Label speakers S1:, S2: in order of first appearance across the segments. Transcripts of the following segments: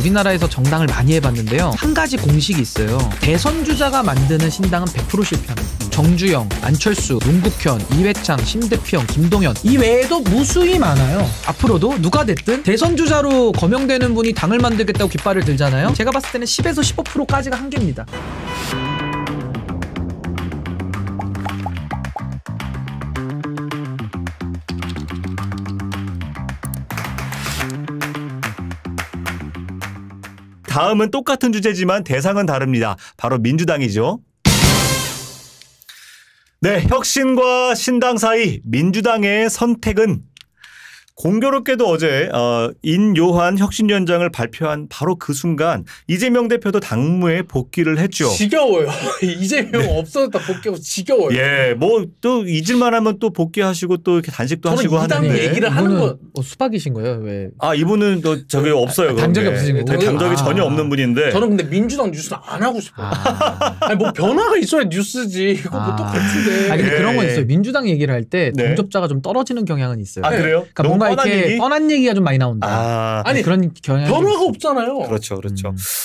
S1: 우리나라에서 정당을 많이 해봤는데요. 한 가지 공식이 있어요. 대선 주자가 만드는 신당은 100% 실패합니다. 정주영, 안철수, 문국현, 이회창, 심대평, 김동연 이 외에도 무수히 많아요. 앞으로도 누가 됐든 대선 주자로 거명되는 분이 당을 만들겠다고 깃발을 들잖아요. 제가 봤을 때는 10에서 15%까지가 한계입니다.
S2: 다음은 똑같은 주제지만 대상은 다릅니다. 바로 민주당이죠. 네, 혁신과 신당 사이 민주당의 선택은 공교롭게도 어제 인요한 혁신위원장을 발표한 바로 그 순간 이재명 대표도 당무에 복귀를 했죠.
S3: 지겨워요. 이재명 없어졌다 복귀하고 지겨워요.
S2: 예, 뭐 또 잊을만하면 또 복귀하시고 또 이렇게 단식도 하시고 하는데.
S3: 저는 얘기를 하는 거
S1: 수박이신 거예요? 왜?
S2: 아 이분은 또 저기 없어요.
S1: 당적이 없으신 거예요?
S2: 당적이 전혀 없는 분인데.
S3: 저는 근데 민주당 뉴스는 안 하고 싶어요. 아니 뭐 변화가 있어야 뉴스지. 이거 뭐 똑같은데.
S1: 근데 그런 건 있어요. 민주당 얘기를 할 때
S2: 네.
S1: 동접자가 좀 떨어지는 경향은 있어요.
S2: 아 그래요?
S1: 그러니까 뭔가 이렇게 뻔한 얘기가 좀 많이 나온다.
S3: 아니
S1: 그런 경향이
S3: 변화가 없잖아요.
S2: 그렇죠.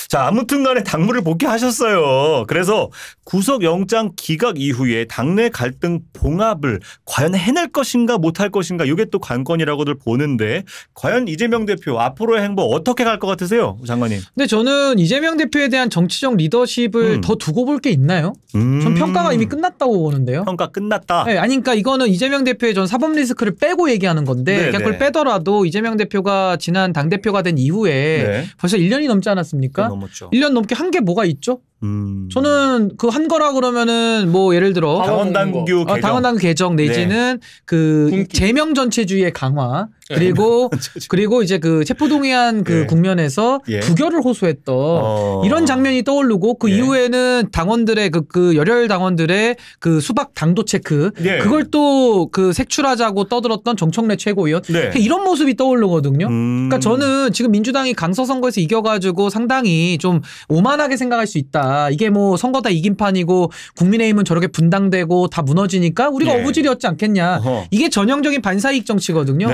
S2: 자 아무튼간에 당무를 복귀하셨어요. 그래서 구속영장 기각 이후에 당내 갈등 봉합을 과연 해낼 것인가 못할 것인가 이게 또 관건이라고들 보는데 과연 이재명 대표 앞으로의 행보 어떻게 갈 것 같으세요, 장관님?
S1: 근데 저는 이재명 대표에 대한 정치적 리더십을 더 두고 볼 게 있나요? 전 평가가 이미 끝났다고 보는데요.
S2: 평가 끝났다.
S1: 네, 아니 그러니까 이거는 이재명 대표의 전 사법 리스크를 빼고 얘기하는 건데 그냥 그걸 빼더라도 이재명 대표가 지난 당대표가 된 이후에 벌써 1년이 넘지 않았습니까?
S2: 넘었죠.
S1: 1년 넘게 한 게 뭐가 있죠? 저는 그 한 거라 그러면은 뭐 예를 들어
S2: 당원당규 개정,
S1: 당원당규 개정 내지는 그 제명 전체주의의 강화 그리고 이제 그 체포동의안 그 국면에서 부결을 호소했던 이런 장면이 떠오르고 그 이후에는 당원들의 그 열혈 당원들의 그 수박 당도 체크 그걸 또 그 색출하자고 떠들었던 정청래 최고위원 이런 모습이 떠오르거든요. 그러니까 저는 지금 민주당이 강서 선거에서 이겨가지고 상당히 좀 오만하게 생각할 수 있다. 이게 뭐 선거 다 이긴 판이고 국민의힘은 저렇게 분당되고 다 무너지니까 우리가 어부질이었지 않겠냐. 이게 전형적인 반사이익 정치거든요.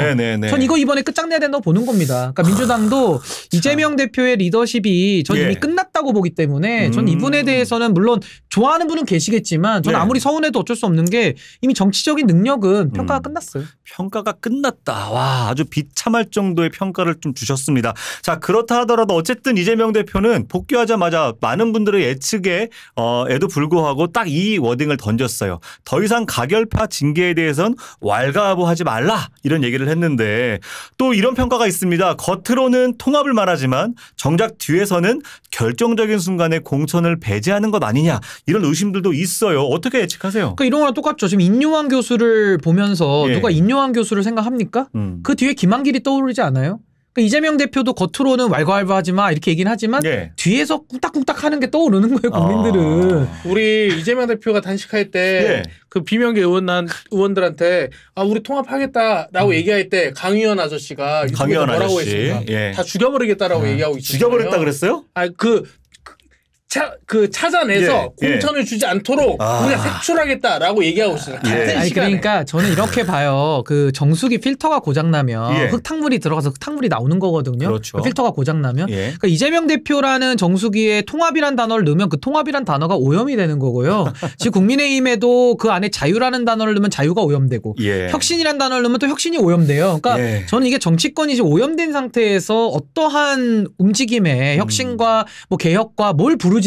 S1: 전 이거 이번에 끝장내야 된다고 보는 겁니다. 그러니까 민주당도 이재명 대표의 리더십이 전 이미 끝났다고 보기 때문에 전 이분에 대해서는 물론 좋아하는 분은 계시겠지만 전 아무리 서운해도 어쩔 수 없는 게 이미 정치적인 능력은 평가가 끝났어요.
S2: 평가가 끝났다. 와 아주 비참할 정도의 평가를 좀 주셨습니다. 자 그렇다 하더라도 어쨌든 이재명 대표는 복귀하자마자 많은 분들의 예측에도 불구하고 딱 이 워딩을 던졌어요. 더 이상 가결파 징계에 대해선 왈가왈부하지 말라 이런 얘기를 했는데 또 이런 평가가 있습니다. 겉으로는 통합을 말하지만 정작 뒤에서는 결정적인 순간에 공천을 배제하는 것 아니냐 이런 의심들도 있어요. 어떻게 예측하세요?
S1: 그러니까 이런 거랑 똑같죠. 지금 인요한 교수를 보면서 누가 인요한 교수를 생각합니까? 그 뒤에 김한길이 떠오르지 않아요? 그러니까 이재명 대표도 겉으로는 왈가왈부하지 마 이렇게 얘기는 하지만 뒤에서 꿍딱꿍딱 하는 게 떠오르는 거예요. 국민들은.
S3: 우리 이재명 대표가 단식할 때 그 비명계 의원들한테 우리 통합하겠다라고 얘기할 때 강의원 아저씨가 유튜브에서 뭐라고 했습니까? 다 죽여버리겠다라고 얘기하고 있어요.
S2: 죽여버렸다 그랬어요?
S3: 찾아내서 공천을 주지 않도록 우리가 색출하겠다라고 얘기하고 있어요.
S1: 아니 그러니까 저는 이렇게 봐요. 그 정수기 필터가 고장나면 흙탕물이 들어가서 흙탕물이 나오는 거거든요.
S2: 그렇죠.
S1: 그 필터가 고장나면. 그러니까 이재명 대표라는 정수기에 통합이란 단어를 넣으면 그 통합이란 단어가 오염이 되는 거고요. 지금 국민의힘에도 그 안에 자유라는 단어를 넣으면 자유가 오염되고 혁신이란 단어를 넣으면 또 혁신이 오염돼요. 그러니까 저는 이게 정치권이 지금 오염된 상태에서 어떠한 움직임에 혁신과 뭐 개혁과 뭘 부르짖어도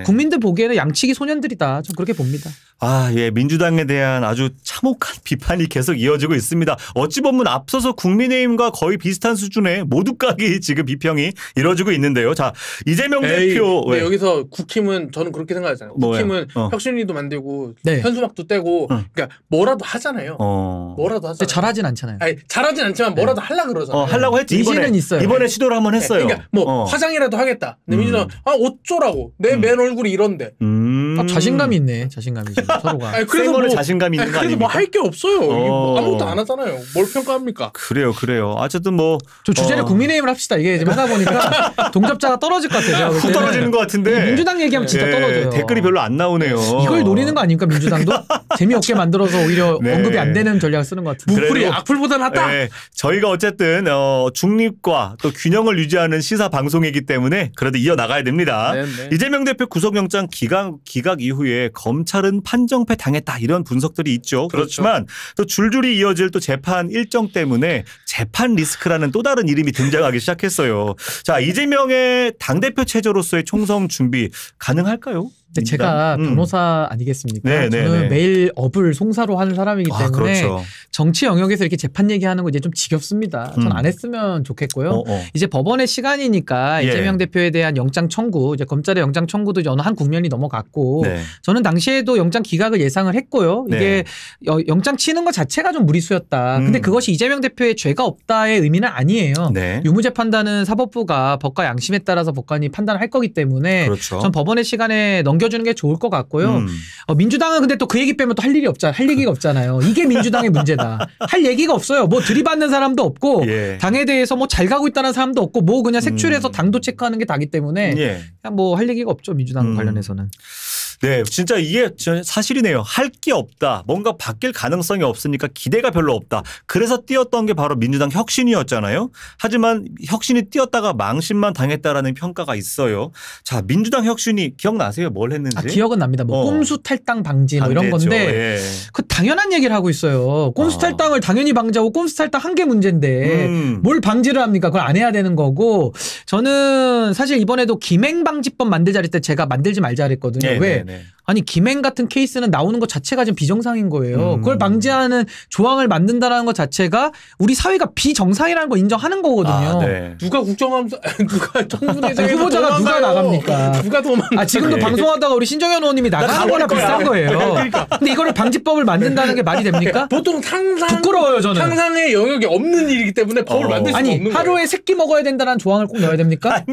S1: 국민들 보기에는 양치기 소년들이다. 좀 그렇게 봅니다.
S2: 민주당에 대한 아주 참혹한 비판이 계속 이어지고 있습니다. 어찌 보면 앞서서 국민의힘과 거의 비슷한 수준의 모두까지 지금 비평이 이루어지고 있는데요. 자, 이재명 대표.
S3: 근데 여기서 국힘은 저는 그렇게 생각하잖아요. 국힘은 혁신위도 만들고 현수막도 떼고 그러니까 뭐라도 하잖아요. 뭐라도 하잖아요.
S1: 잘하진 않잖아요.
S3: 아니, 잘하진 않지만 뭐라도 하려고 그러잖아요.
S2: 하려고 했지.
S1: 의지는 있어요.
S2: 이번에 시도를 한번 했어요.
S3: 그러니까 뭐 화장이라도 하겠다. 근데 민주당은 어쩌라 하더라고. 내 맨 얼굴이 이런데.
S1: 자신감이 있네. 자신감이 지금 서로가.
S2: 아니, 그래서 뭐 자신감이 있는 거 아닙니까?
S3: 그래서 뭐 할 게 없어요. 뭐 아무것도 안 하잖아요. 뭘 평가합니까?
S2: 그래요. 어쨌든 뭐
S1: 저 주제를 국민의힘을 합시다. 이게 지금 하다 보니까 동접자가 떨어질 것 같아요.
S2: 후 떨어지는 것 같은데.
S1: 민주당 얘기하면 진짜 떨어져요.
S2: 댓글이 별로 안 나오네요.
S1: 이걸 노리는 거 아닙니까 민주당도? 재미없게 만들어서 오히려 언급이 안 되는 전략을 쓰는 것 같은데.
S3: 무풀이 악플보다 낫다.
S2: 저희가 어쨌든 중립과 또 균형을 유지하는 시사 방송이기 때문에 그래도 이어나가야 됩니다. 이재명 대표 구속영장 기각 이후에 검찰은 판정패 당했다 이런 분석들이 있죠. 그렇지만 또 줄줄이 이어질 또 재판 일정 때문에 재판 리스크라는 또 다른 이름이 등장하기 시작했어요. 자, 이재명의 당대표 체제로서의 총선 준비 가능할까요?
S1: 제가 변호사 아니겠습니까? 저는 매일 업을 송사로 하는 사람이기 때문에 정치 영역에서 이렇게 재판 얘기하는 거 이제 좀 지겹습니다. 전 안 했으면 좋겠고요. 이제 법원의 시간이니까 이재명 대표에 대한 영장 청구, 이제 검찰의 영장 청구도 어느 한 국면이 넘어갔고 저는 당시에도 영장 기각을 예상을 했고요. 이게 영장 치는 것 자체가 좀 무리수였다. 근데 그것이 이재명 대표의 죄가 없다의 의미는 아니에요. 유무죄 판단은 사법부가 법과 양심에 따라서 법관이 판단을 할 거기 때문에 전 법원의 시간에 넘겨주는 게 좋을 것 같고요. 민주당은 근데 또 그 얘기 빼면 또 할 얘기가 없잖아요. 이게 민주당의 문제다. 할 얘기가 없어요. 뭐 들이받는 사람도 없고 당에 대해서 뭐 잘 가고 있다는 사람도 없고 뭐 그냥 색출해서 당도 체크하는 게 다기 때문에 그냥 뭐 할 얘기가 없죠. 민주당 관련해서는.
S2: 네, 진짜 이게 사실이네요. 할 게 없다. 뭔가 바뀔 가능성이 없으니까 기대가 별로 없다. 그래서 뛰었던 게 바로 민주당 혁신이었잖아요. 하지만 혁신이 뛰었다가 망신만 당했다라는 평가가 있어요. 자, 민주당 혁신이 기억나세요? 뭘 했는지?
S1: 기억은 납니다. 뭐 꼼수 탈당 방지 뭐 이런 건데 그 당연한 얘기를 하고 있어요. 꼼수 탈당을 당연히 방지하고 꼼수 탈당 한 게 문제인데 뭘 방지를 합니까? 그걸 안 해야 되는 거고 저는 사실 이번에도 김행방지법 만들자 할 때 제가 만들지 말자 그랬거든요. 왜? 아니 김행 같은 케이스는 나오는 것 자체가 지금 비정상인 거예요. 그걸 방지하는 조항을 만든다는 것 자체가 우리 사회가 비정상이라는 걸 인정하는 거거든요.
S3: 누가 국정감사 누가 정부대장에
S1: 후보자가 누가 나갑니까?
S3: 누가 도망가?
S1: 지금도 방송하다가 우리 신정현 의원님이 나가는 거나 비슷한 거예요. 그러니까. 근데 이거를 방지법을 만든다는 게 말이 됩니까?
S3: 보통
S1: 부끄러워요 저는.
S3: 상상의 영역이 없는 일이기 때문에 법을 만들 수가 없는 거예요.
S1: 하루에 새끼 먹어야 된다는 조항을 꼭 넣어야 됩니까?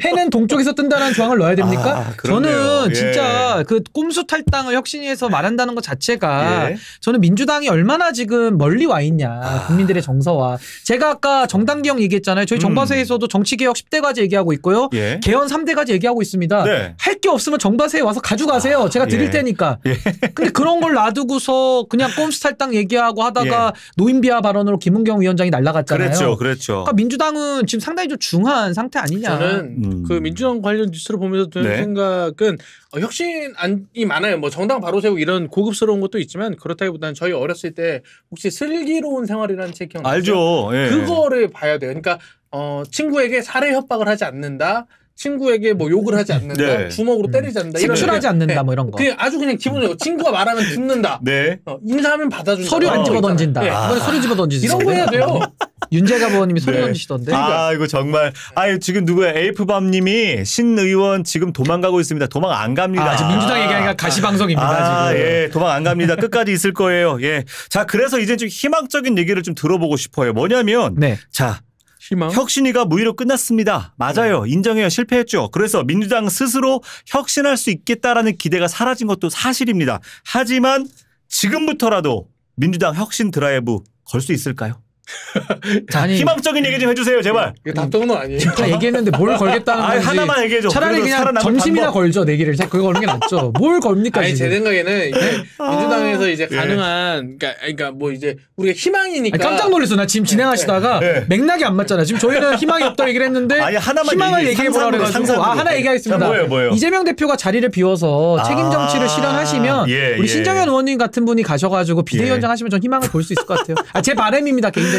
S1: 해는 동쪽에서 뜬다는 조항을 넣어야 됩니까? 저는 진짜 그 꼼수 탈당을 혁신위에서 말한다는 것 자체가 저는 민주당이 얼마나 지금 멀리 와 있냐. 국민들의 정서와. 제가 아까 정당 개혁 얘기했잖아요. 저희 정바세에서도 정치개혁 10대 가지 얘기하고 있고요. 개헌 3대 가지 얘기하고 있습니다. 할 게 없으면 정바세에 와서 가져가세요. 제가 드릴 테니까. 근데 그런 걸 놔두고서 그냥 꼼수 탈당 얘기하고 하다가 노인비하 발언으로 김은경 위원장이 날아갔잖아요.
S2: 그랬죠.
S1: 그러니까 민주당은 지금 상당히 좀 중한 상태 아니냐.
S3: 저는 그 민주당 관련 뉴스를 보면서 드는 생각은 혁신이 많아요. 뭐 정당 바로 세우고 이런 고급스러운 것도 있지만 그렇다기보다는 저희 어렸을 때 혹시 슬기로운 생활이라는 책 기억나세요?
S2: 알죠.
S3: 그거를 봐야 돼요. 그러니까 친구에게 살해 협박을 하지 않는다. 친구에게 뭐 욕을 하지 않는다. 주먹으로 때리지 않는다.
S1: 색출하지 않는다. 뭐 이런 거.
S3: 그냥 아주 그냥 기본적으로 친구가 말하면 듣는다. 인사하면 받아준다.
S1: 서류 안 집어 던진다. 서류 집어 던지지.
S3: 이런 거 해야 돼요.
S1: 윤재갑 의원님이 서류 던지시던데.
S2: 이거 정말. 지금 누구야? 에이프밤님이 신 의원 지금 도망가고 있습니다. 도망 안 갑니다.
S1: 지금 민주당 얘기하니까 가시방송입니다. 지금.
S2: 도망 안 갑니다. 끝까지 있을 거예요. 자, 그래서 이제 좀 희망적인 얘기를 좀 들어보고 싶어요. 뭐냐면, 자. 혁신위가 무위로 끝났습니다. 맞아요. 인정해요. 실패했죠. 그래서 민주당 스스로 혁신할 수 있겠다라는 기대가 사라진 것도 사실입니다. 하지만 지금부터라도 민주당 혁신 드라이브 걸 수 있을까요? 자, 희망적인 얘기 좀 해주세요, 제발.
S3: 이게 답정너 아니에요?
S1: 다 얘기했는데 뭘 걸겠다는 건지.
S2: 하나만 얘기해줘.
S1: 차라리 그냥 점심이나 걸죠, 내기를. 그거 거는 게 낫죠. 뭘 겁니까?
S3: 제 생각에는 이제 민주당에서 이제 가능한, 그러니까 뭐 이제 우리가 희망이니까.
S1: 깜짝 놀랐어. 나 지금 진행하시다가 맥락이 안 맞잖아. 지금 저희는 희망이 없다고 얘기를 했는데 희망을 얘기해보라 그래가지고 하나 얘기하겠습니다.
S2: 뭐예요?
S1: 이재명 대표가 자리를 비워서 책임 정치를 실현하시면 우리 신정현 의원님 같은 분이 가셔가지고 비대위원장 하시면 전 희망을 볼 수 있을 것 같아요. 제 바람입니다, 개인적인.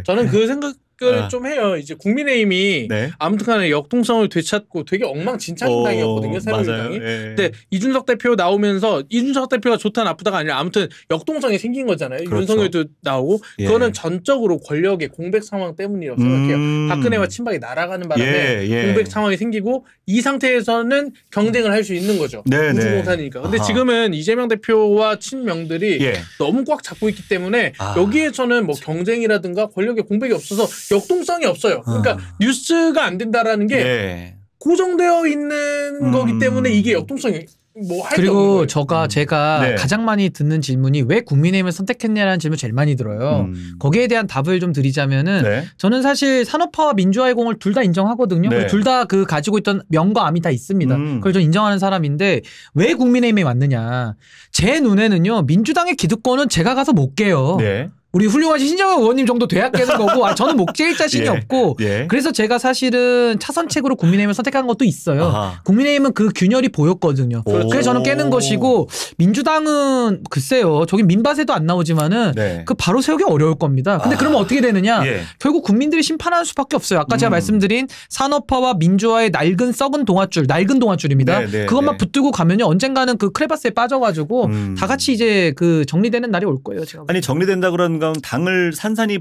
S3: 저는 그 생각을 좀 해요. 이제 국민의힘이 아무튼간에 역동성을 되찾고 되게 엉망진창인 당이었거든요. 새누리당이. 근데 이준석 대표 나오면서 이준석 대표가 좋다 나쁘다가 아니라 아무튼 역동성이 생긴 거잖아요. 윤석열도 나오고 그거는 전적으로 권력의 공백 상황 때문이라고 생각해요. 박근혜와 친박이 날아가는 바람에 공백 상황이 생기고 이 상태에서는 경쟁을 할 수 있는 거죠. 우주공산이니까. 근데 지금은 이재명 대표와 친명들이 너무 꽉 잡고 있기 때문에 여기에서는 뭐 경쟁이라든가 권력의 공백이 없어서 역동성이 없어요. 그러니까 뉴스가 안 된다라는 게 고정되어 있는 거기 때문에 이게 역동성이 뭐 할 게 없는
S1: 그리고
S3: 거예요.
S1: 제가
S2: 네.
S1: 가장 많이 듣는 질문이 왜 국민의힘을 선택했냐라는 질문 제일 많이 들어요. 거기에 대한 답을 좀 드리자면은
S2: 네.
S1: 저는 사실 산업화와 민주화의 공을 둘 다 인정하거든요.
S2: 네.
S1: 둘 다 그 가지고 있던 명과 암이 다 있습니다. 그걸 좀 인정하는 사람인데 왜 국민의힘에 왔느냐. 제 눈에는요. 민주당의 기득권은 제가 가서 못 깨요.
S2: 네.
S1: 우리 훌륭하신 신정현 의원님 정도 돼야 깨는 거고 저는 못 깰 자신이
S2: 예.
S1: 없고
S2: 예.
S1: 그래서 제가 사실은 차선책으로 국민의힘을 선택한 것도 있어요.
S2: 아하.
S1: 국민의힘은 그 균열이 보였거든요. 그래서 저는 깨는 것이고 민주당은 글쎄요. 저긴 민밭에도 안 나오지만은
S2: 네.
S1: 그 바로 세우기 어려울 겁니다. 근데 그러면 어떻게 되느냐.
S2: 예.
S1: 결국 국민들이 심판하는 수밖에 없어요. 아까 제가 말씀드린 산업화와 민주화의 낡은 썩은 동아줄입니다.
S2: 네, 네,
S1: 그것만
S2: 네.
S1: 붙들고 가면요. 언젠가는 그 크레바스에 빠져가지고 다 같이 이제 그 정리되는 날이 올 거예요. 제가.
S2: 아니 정리된다 그러는 건 당을 산산이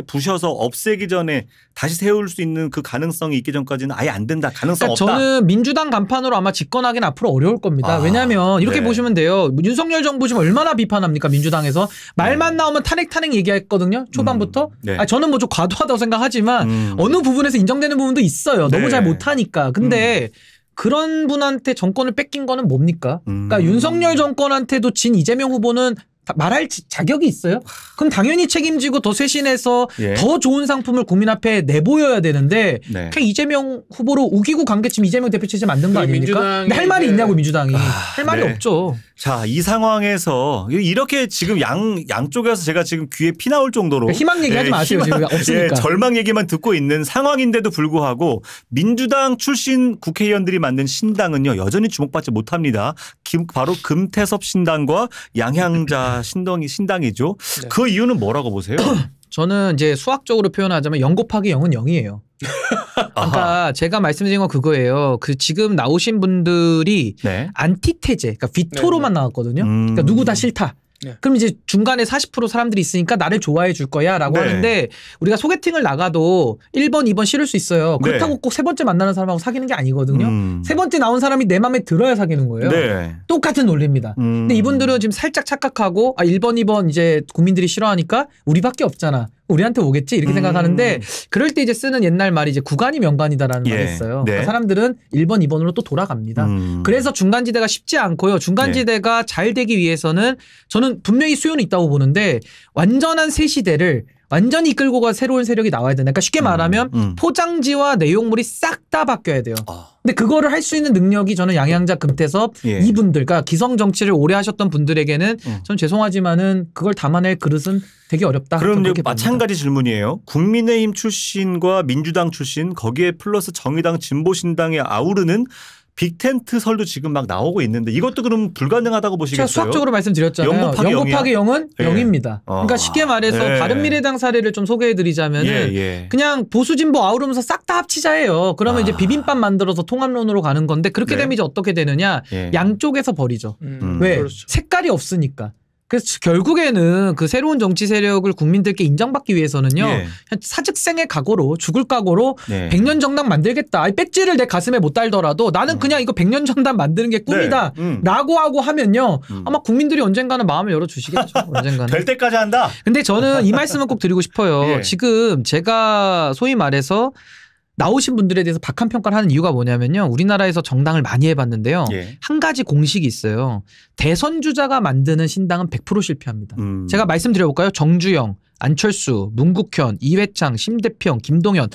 S2: 부셔서 없애기 전에 다시 세울 수 있는 그 가능성이 있기 전까지는 아예 안 된다. 가능성
S1: 그러니까
S2: 없다.
S1: 저는 민주당 간판으로 아마 집권하기는 앞으로 어려울 겁니다. 왜냐하면 이렇게
S2: 네.
S1: 보시면 돼요. 윤석열 정부 지금 얼마나 비판합니까 민주당에서. 말만 나오면 탄핵 얘기했거든요. 초반부터.
S2: 네.
S1: 저는 뭐 좀 과도하다고 생각하지만 어느 부분에서 인정되는 부분도 있어요. 너무
S2: 네.
S1: 잘 못하니까. 근데 그런 분한테 정권을 뺏긴 거는 뭡니까? 그러니까 윤석열 정권한테도 진 이재명 후보는 말할 자격이 있어요? 그럼 당연히 책임지고 더 쇄신해서
S2: 예.
S1: 더 좋은 상품을 국민 앞에 내보여야 되는데
S2: 네.
S1: 그냥 이재명 후보로 우기고 간 게 지금 이재명 대표 체제 만든 거 아닙니까? 근데 할 말이 있냐고 민주당이. 할 말이
S2: 네.
S1: 없죠.
S2: 자, 이 상황에서 이렇게 지금 양쪽에서 제가 지금 귀에 피 나올 정도로
S1: 희망 얘기하지 마세요. 지금 없으니까.
S2: 절망 얘기만 듣고 있는 상황인데도 불구하고 민주당 출신 국회의원들이 만든 신당은요 여전히 주목받지 못합니다. 바로 금태섭 신당과 양향자 신당이죠.
S3: 네.
S2: 그 이유는 뭐라고 보세요?
S1: 저는 이제 수학적으로 표현하자면 0 곱하기 0은 0이에요. 그러니까 제가 말씀드린 건 그거예요. 그 지금 나오신 분들이
S2: 네.
S1: 안티테제, 그러니까 비토로만 나왔거든요. 그러니까 누구 다 싫다.
S3: 네.
S1: 그럼 이제 중간에 40% 사람들이 있으니까 나를 좋아해 줄 거야 라고
S2: 네.
S1: 하는데 우리가 소개팅을 나가도 1번, 2번 싫을 수 있어요. 그렇다고
S2: 네.
S1: 꼭 세 번째 만나는 사람하고 사귀는 게 아니거든요. 세 번째 나온 사람이 내 마음에 들어야 사귀는 거예요.
S2: 네.
S1: 똑같은 논리입니다. 근데 이분들은 지금 살짝 착각하고 1번, 2번 이제 국민들이 싫어하니까 우리밖에 없잖아. 우리한테 오겠지 이렇게 생각하는데 그럴 때 이제 쓰는 옛날 말이 이제 구간이 명간이다라는 말이 있어요.
S2: 네.
S1: 그러니까 사람들은 1번, 2번으로 또 돌아갑니다. 그래서 중간지대가 쉽지 않고요. 중간지대가 잘 되기 위해서는 저는 분명히 수요는 있다고 보는데 완전한 새 시대를 완전히 이끌고 가 새로운 세력이 나와야 된다. 그러니까 쉽게 말하면 포장지와 내용물이 싹 다 바뀌어야 돼요. 근데 그거를 할 수 있는 능력이 저는 양양자, 금태섭 이분들, 그러니까 기성 정치를 오래 하셨던 분들에게는 저는 죄송하지만은 그걸 담아낼 그릇은 되게 어렵다.
S2: 그럼 이제 마찬가지 질문이에요. 국민의힘 출신과 민주당 출신 거기에 플러스 정의당 진보신당에 아우르는 빅텐트 설도 지금 막 나오고 있는데 이것도 그럼 불가능하다고 보시겠어요?
S1: 제가 수학적으로 말씀드렸잖아요.
S2: 0
S1: 곱하기 0은
S2: 예.
S1: 0입니다. 그러니까 쉽게 말해서 바른미래당 사례를 좀 소개해드리자면은 그냥 보수진보 아우르면서 싹 다 합치자예요. 그러면 이제 비빔밥 만들어서 통합론으로 가는 건데 그렇게 되면 이제 어떻게 되느냐. 양쪽에서 버리죠. 왜?
S3: 그렇죠.
S1: 색깔이 없으니까. 그래서 결국에는 그 새로운 정치 세력을 국민들께 인정받기 위해서는요. 사직생의 각오로 죽을 각오로 100년 정당 만들겠다. 배지를 내 가슴에 못 달더라도 나는 그냥 이거 100년 정당 만드는 게 꿈이다. 라고 하고 하면요. 아마 국민들이 언젠가는 마음을 열어주시겠죠. 언젠가는.
S2: 될 때까지 한다.
S1: 근데 저는 이 말씀은 꼭 드리고 싶어요. 지금 제가 소위 말해서 나오신 분들에 대해서 박한 평가를 하는 이유가 뭐냐면요. 우리나라에서 정당을 많이 해봤는데요. 한 가지 공식이 있어요. 대선 주자가 만드는 신당은 100% 실패합니다. 제가 말씀드려볼까요? 정주영, 안철수, 문국현, 이회창, 심대평, 김동연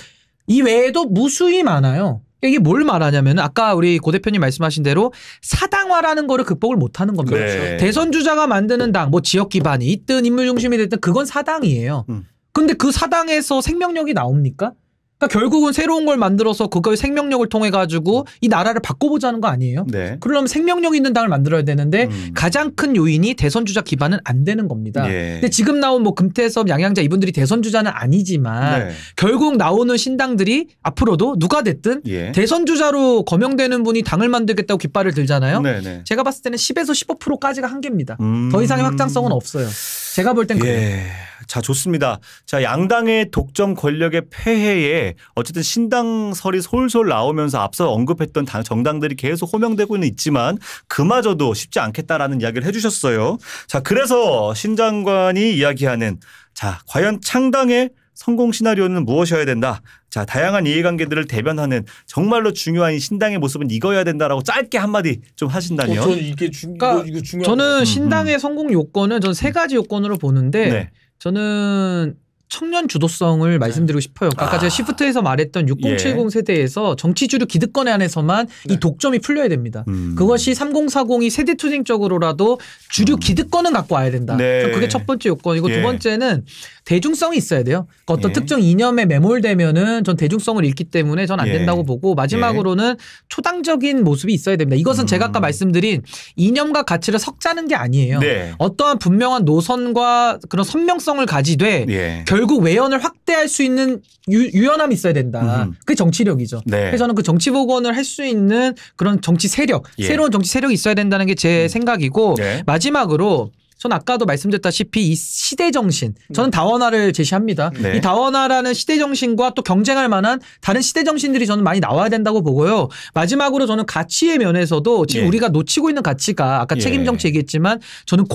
S1: 이 외에도 무수히 많아요. 이게 뭘 말하냐면 아까 우리 고 대표님 말씀하신 대로 사당화라는 거를 극복을 못하는 겁니다. 대선 주자가 만드는 당, 뭐 지역 기반이 있든 인물 중심이 됐든 그건 사당이에요. 근데 그 사당에서 생명력이 나옵니까? 그러니까 결국은 새로운 걸 만들어서 그거의 생명력을 통해 가지고 이 나라를 바꿔보자는 거 아니에요? 그러려면 생명력 있는 당을 만들어야 되는데 가장 큰 요인이 대선 주자 기반은 안 되는 겁니다. 근데 지금 나온 뭐 금태섭, 양양자 이분들이 대선 주자는 아니지만 결국 나오는 신당들이 앞으로도 누가 됐든 대선 주자로 거명되는 분이 당을 만들겠다고 깃발을 들잖아요. 제가 봤을 때는 10에서 15%까지가 한계입니다. 더 이상의 확장성은 없어요. 제가 볼 땐 그래요.
S2: 자, 좋습니다. 자, 양당의 독점 권력의 폐해에 어쨌든 신당설이 솔솔 나오면서 앞서 언급했던 정당들이 계속 호명되고는 있지만 그마저도 쉽지 않겠다라는 이야기를 해주셨어요. 자, 그래서 신 장관이 이야기하는 자, 과연 창당의 성공 시나리오는 무엇이어야 된다. 자, 다양한 이해관계들을 대변하는 정말로 중요한 신당의 모습은 이거여야 된다라고 짧게 한마디 좀 하신다면.
S3: 저는 이게 중요한.
S1: 저는 신당의 성공 요건은 저는 세 가지 요건으로 보는데 네. 저는 청년 주도성을 말씀드리고 싶어요. 아까 제가 시프트에서 말했던 6070 세대에서 정치 주류 기득권에 한해서만 이 독점이 풀려야 됩니다. 그것이 3040이 세대 투쟁적으로라도 주류 기득권은 갖고 와야 된다. 네. 그게 첫 번째 요건이고 두 번째는 대중성이 있어야 돼요. 그러니까 어떤 특정 이념에 매몰되면은 전 대중성을 잃기 때문에 전 안 된다고 보고 마지막으로는 초당적인 모습이 있어야 됩니다. 이것은 제가 아까 말씀드린 이념과 가치를 섞자는 게 아니에요. 네. 어떠한 분명한 노선과 그런 선명성을 가지되 결국 외연을 확대할 수 있는 유연함이 있어야 된다. 그게 정치력이죠. 네. 그래서 저는 그 정치 복원을 할 수 있는 그런 정치 세력, 새로운 정치 세력이 있어야 된다는 게 제 생각이고 마지막으로 전 아까도 말씀드렸다시피 이 시대 정신, 저는 다원화를 제시합니다. 네. 이 다원화라는 시대 정신과 또 경쟁할 만한 다른 시대 정신들이 저는 많이 나와야 된다고 보고요. 마지막으로 저는 가치의 면에서도 지금 우리가 놓치고 있는 가치가 아까 책임 정치 얘기했지만 저는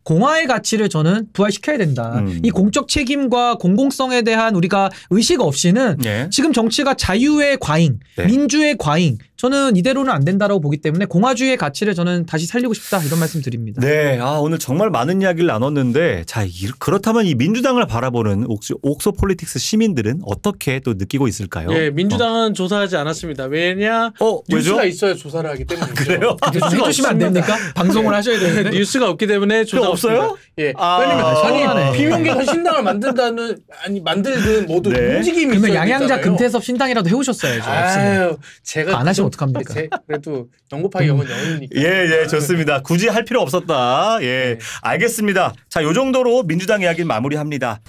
S1: 공화의 가치를 저는 부활시켜야 된다. 이 공적 책임과 공공성에 대한 우리가 의식 없이는 지금 정치가 자유의 과잉, 민주의 과잉, 저는 이대로는 안 된다라고 보기 때문에 공화주의의 가치를 저는 다시 살리고 싶다 이런 말씀 드립니다.
S2: 네, 오늘 정말 많은 이야기를 나눴는데 자 그렇다면 이 민주당을 바라보는 옥소 폴리틱스 시민들은 어떻게 또 느끼고 있을까요?
S3: 네, 민주당은 조사하지 않습니다. 왜냐? 뉴스가 있어야 조사를 하기 때문이죠.
S2: 그래요?
S1: 뉴스가 해주시면 안 됩니까? 방송을 하셔야 되는데
S3: 뉴스가 없기 때문에 조사
S2: 없어요?
S3: 예, 왜냐면 비명계가 신당을 만들든 모두 움직임이 있어야
S1: 그러면 양양자 금태섭 신당이라도 해오셨어야죠.
S3: 아유, 제가
S1: 안 하시면 어떡합니까?
S3: 그래도 영고파기 영은 영이니까.
S2: 예, 좋습니다. 굳이 할 필요 없었다. 예, 알겠습니다. 자, 요 정도로 민주당 이야기는 마무리합니다.